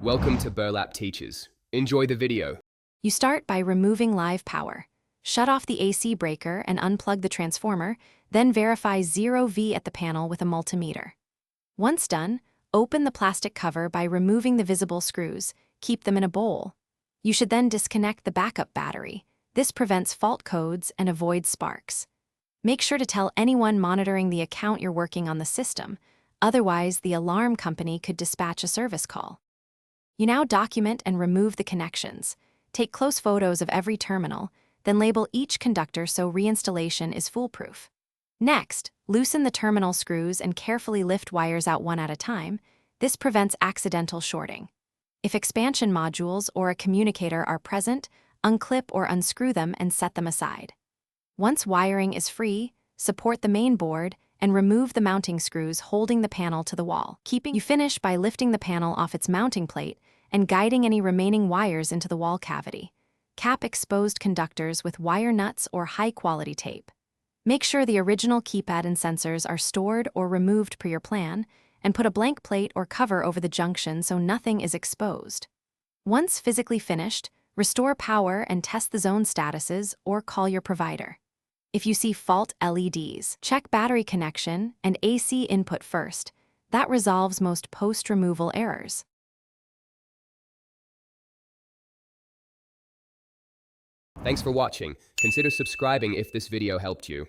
Welcome to Burlap Teachers. Enjoy the video. You start by removing live power. Shut off the AC breaker and unplug the transformer, then verify 0V at the panel with a multimeter. Once done, open the plastic cover by removing the visible screws. Keep them in a bowl. You should then disconnect the backup battery. This prevents fault codes and avoids sparks. Make sure to tell anyone monitoring the account you're working on the system, otherwise the alarm company could dispatch a service call. You now document and remove the connections. Take close photos of every terminal, then label each conductor so reinstallation is foolproof. Next, loosen the terminal screws and carefully lift wires out one at a time. This prevents accidental shorting. If expansion modules or a communicator are present, unclip or unscrew them and set them aside. Once wiring is free, support the main board and remove the mounting screws holding the panel to the wall. You finish by lifting the panel off its mounting plate and guiding any remaining wires into the wall cavity. Cap exposed conductors with wire nuts or high-quality tape. Make sure the original keypad and sensors are stored or removed per your plan, and put a blank plate or cover over the junction so nothing is exposed. Once physically finished, restore power and test the zone statuses or call your provider. If you see fault LEDs, check battery connection and AC input first. That resolves most post-removal errors. Thanks for watching. Consider subscribing if this video helped you.